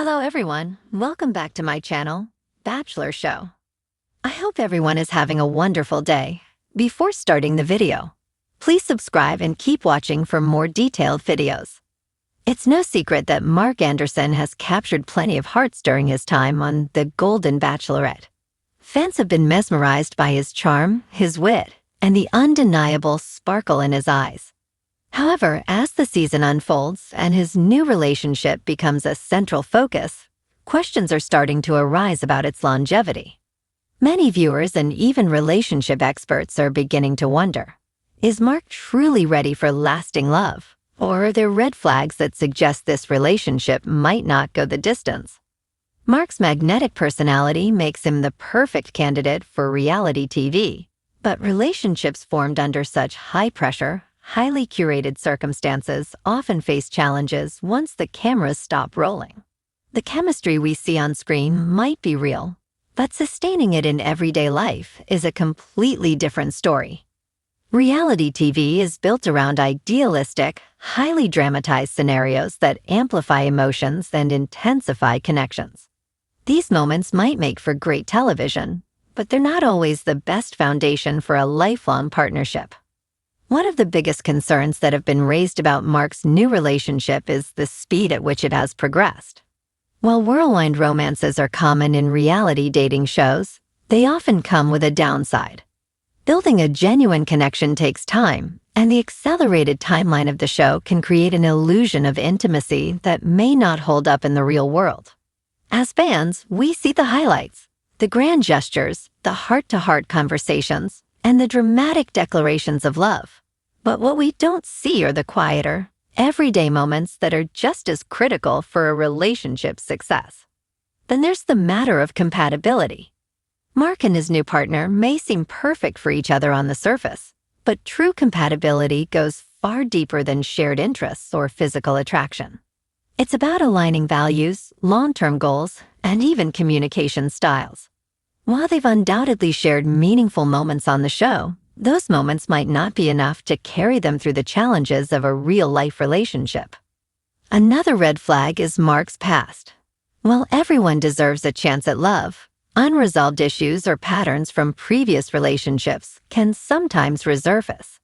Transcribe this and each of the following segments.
Hello everyone, welcome back to my channel, Bachelor Show. I hope everyone is having a wonderful day. Before starting the video, please subscribe and keep watching for more detailed videos. It's no secret that Mark Anderson has captured plenty of hearts during his time on The Golden Bachelorette. Fans have been mesmerized by his charm, his wit, and the undeniable sparkle in his eyes. However, as the season unfolds and his new relationship becomes a central focus, questions are starting to arise about its longevity. Many viewers and even relationship experts are beginning to wonder, is Mark truly ready for lasting love? Or are there red flags that suggest this relationship might not go the distance? Mark's magnetic personality makes him the perfect candidate for reality TV, but relationships formed under such high pressure, highly curated circumstances often face challenges once the cameras stop rolling. The chemistry we see on screen might be real, but sustaining it in everyday life is a completely different story. Reality TV is built around idealistic, highly dramatized scenarios that amplify emotions and intensify connections. These moments might make for great television, but they're not always the best foundation for a lifelong partnership. One of the biggest concerns that have been raised about Mark's new relationship is the speed at which it has progressed. While whirlwind romances are common in reality dating shows, they often come with a downside. Building a genuine connection takes time, and the accelerated timeline of the show can create an illusion of intimacy that may not hold up in the real world. As fans, we see the highlights, the grand gestures, the heart-to-heart conversations, and the dramatic declarations of love. But what we don't see are the quieter, everyday moments that are just as critical for a relationship's success. Then there's the matter of compatibility. Mark and his new partner may seem perfect for each other on the surface, but true compatibility goes far deeper than shared interests or physical attraction. It's about aligning values, long-term goals, and even communication styles. While they've undoubtedly shared meaningful moments on the show, those moments might not be enough to carry them through the challenges of a real-life relationship. Another red flag is Mark's past. While everyone deserves a chance at love, unresolved issues or patterns from previous relationships can sometimes resurface.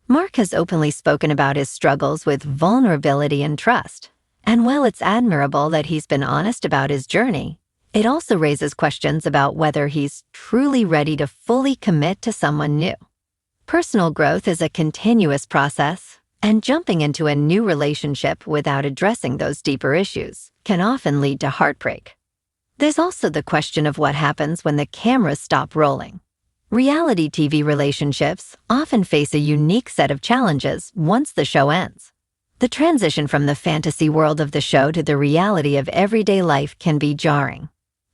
Mark has openly spoken about his struggles with vulnerability and trust, and while it's admirable that he's been honest about his journey, it also raises questions about whether he's truly ready to fully commit to someone new. Personal growth is a continuous process, and jumping into a new relationship without addressing those deeper issues can often lead to heartbreak. There's also the question of what happens when the cameras stop rolling. Reality TV relationships often face a unique set of challenges once the show ends. The transition from the fantasy world of the show to the reality of everyday life can be jarring.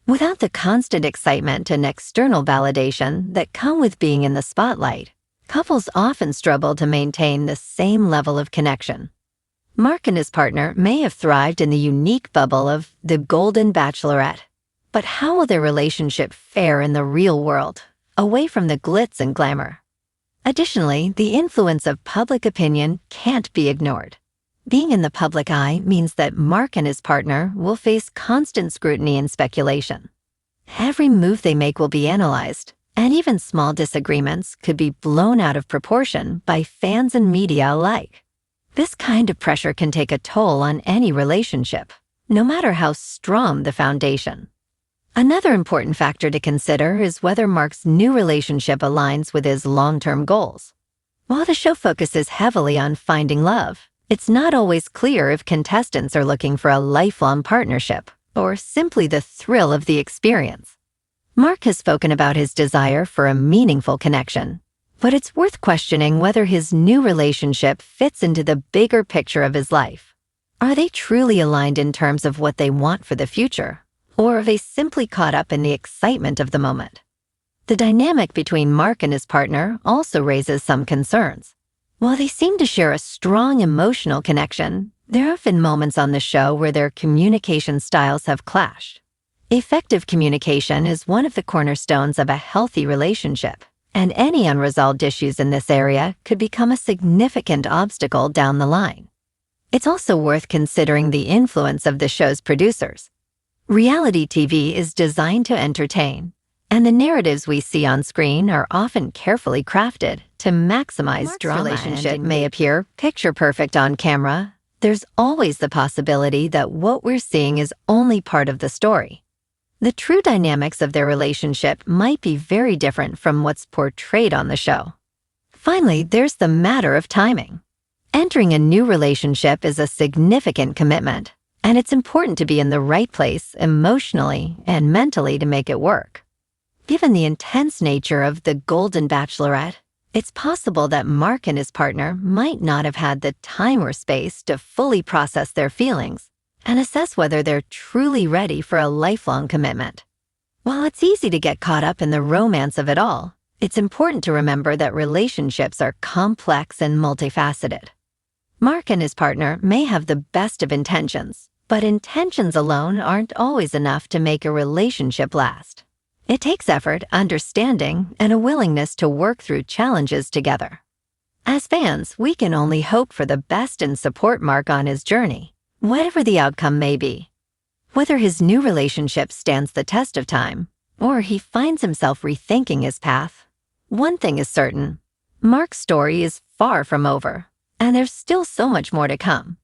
Without the constant excitement and external validation that come with being in the spotlight, couples often struggle to maintain the same level of connection. Mark and his partner may have thrived in the unique bubble of The Golden Bachelorette, but how will their relationship fare in the real world, away from the glitz and glamour? Additionally, the influence of public opinion can't be ignored. Being in the public eye means that Mark and his partner will face constant scrutiny and speculation. Every move they make will be analyzed, and even small disagreements could be blown out of proportion by fans and media alike. This kind of pressure can take a toll on any relationship, no matter how strong the foundation. Another important factor to consider is whether Mark's new relationship aligns with his long-term goals. While the show focuses heavily on finding love, it's not always clear if contestants are looking for a lifelong partnership or simply the thrill of the experience. Mark has spoken about his desire for a meaningful connection, but it's worth questioning whether his new relationship fits into the bigger picture of his life. Are they truly aligned in terms of what they want for the future, or are they simply caught up in the excitement of the moment? The dynamic between Mark and his partner also raises some concerns. While they seem to share a strong emotional connection, there have been moments on the show where their communication styles have clashed. Effective communication is one of the cornerstones of a healthy relationship, and any unresolved issues in this area could become a significant obstacle down the line. It's also worth considering the influence of the show's producers. Reality TV is designed to entertain, and the narratives we see on screen are often carefully crafted to maximize Mark's drama. relationship May appear picture-perfect on camera. There's always the possibility that what we're seeing is only part of the story. The true dynamics of their relationship might be very different from what's portrayed on the show. Finally, there's the matter of timing. Entering a new relationship is a significant commitment, and it's important to be in the right place emotionally and mentally to make it work. Given the intense nature of the Golden Bachelorette, it's possible that Mark and his partner might not have had the time or space to fully process their feelings and assess whether they're truly ready for a lifelong commitment. While it's easy to get caught up in the romance of it all, it's important to remember that relationships are complex and multifaceted. Mark and his partner may have the best of intentions, but intentions alone aren't always enough to make a relationship last. It takes effort, understanding, and a willingness to work through challenges together. As fans, we can only hope for the best and support Mark on his journey, whatever the outcome may be. Whether his new relationship stands the test of time, or he finds himself rethinking his path, one thing is certain: Mark's story is far from over, and there's still so much more to come.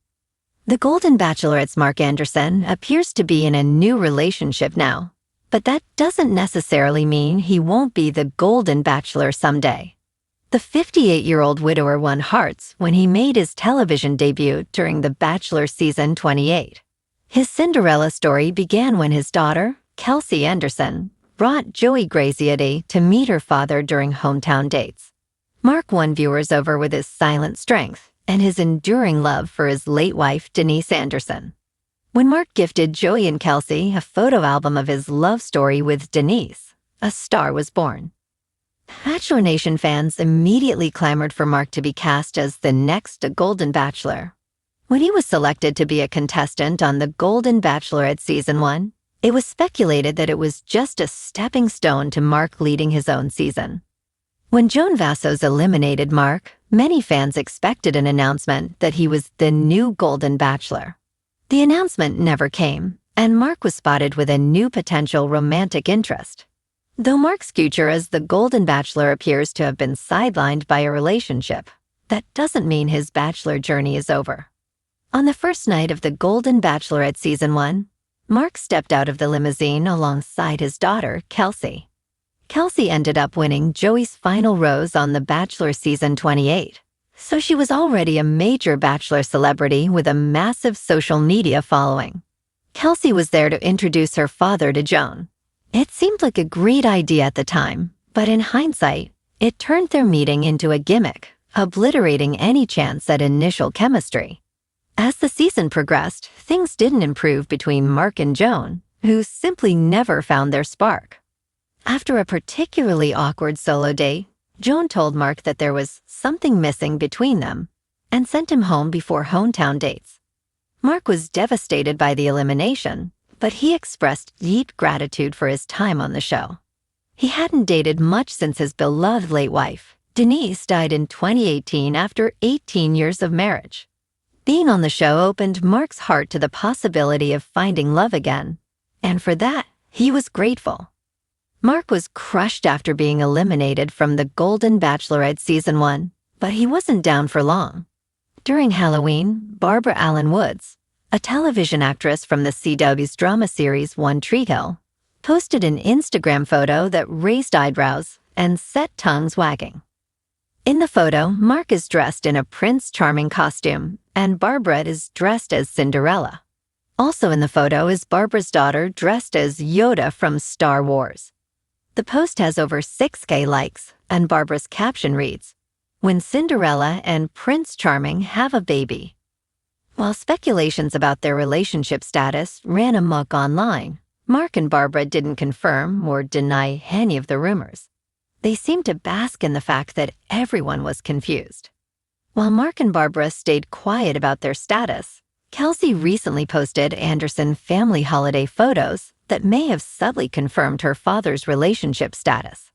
The Golden Bachelorette's Mark Anderson appears to be in a new relationship now, but that doesn't necessarily mean he won't be the Golden Bachelor someday. The 58-year-old widower won hearts when he made his television debut during The Bachelor Season 28. His Cinderella story began when his daughter, Kelsey Anderson, brought Joey Graziadei to meet her father during hometown dates. Mark won viewers over with his silent strength and his enduring love for his late wife, Denise Anderson. When Mark gifted Joey and Kelsey a photo album of his love story with Denise, a star was born. Bachelor Nation fans immediately clamored for Mark to be cast as the next Golden Bachelor. When he was selected to be a contestant on the Golden Bachelorette Season 1, it was speculated that it was just a stepping stone to Mark leading his own season. When Joan Vassos eliminated Mark, many fans expected an announcement that he was the new Golden Bachelor. The announcement never came, and Mark was spotted with a new potential romantic interest. Though Mark's future as the Golden Bachelor appears to have been sidelined by a relationship, that doesn't mean his Bachelor journey is over. On the first night of the Golden Bachelorette Season 1, Mark stepped out of the limousine alongside his daughter, Kelsey. Kelsey ended up winning Joey's final rose on The Bachelor Season 28, so she was already a major Bachelor celebrity with a massive social media following. Kelsey was there to introduce her father to Joan. It seemed like a great idea at the time, but in hindsight, it turned their meeting into a gimmick, obliterating any chance at initial chemistry. As the season progressed, things didn't improve between Mark and Joan, who simply never found their spark. After a particularly awkward solo date, Joan told Mark that there was something missing between them and sent him home before hometown dates. Mark was devastated by the elimination, but he expressed deep gratitude for his time on the show. He hadn't dated much since his beloved late wife, Denise, died in 2018 after 18 years of marriage. Being on the show opened Mark's heart to the possibility of finding love again, and for that, he was grateful. Mark was crushed after being eliminated from the Golden Bachelorette Season 1, but he wasn't down for long. During Halloween, Barbara Alyn Woods, a television actress from the CW's drama series One Tree Hill, posted an Instagram photo that raised eyebrows and set tongues wagging. In the photo, Mark is dressed in a Prince Charming costume, and Barbara is dressed as Cinderella. Also in the photo is Barbara's daughter dressed as Yoda from Star Wars. The post has over 6K likes, and Barbara's caption reads, "When Cinderella and Prince Charming have a baby." While speculations about their relationship status ran amok online, Mark and Barbara didn't confirm or deny any of the rumors. They seemed to bask in the fact that everyone was confused. While Mark and Barbara stayed quiet about their status, Kelsey recently posted Anderson family holiday photos that may have subtly confirmed her father's relationship status.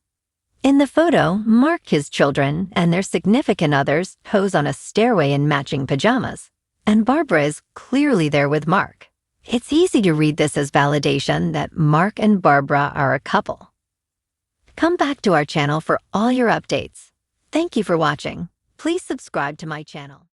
In the photo, Mark, his children, and their significant others pose on a stairway in matching pajamas, and Barbara is clearly there with Mark. It's easy to read this as validation that Mark and Barbara are a couple. Come back to our channel for all your updates. Thank you for watching. Please subscribe to my channel.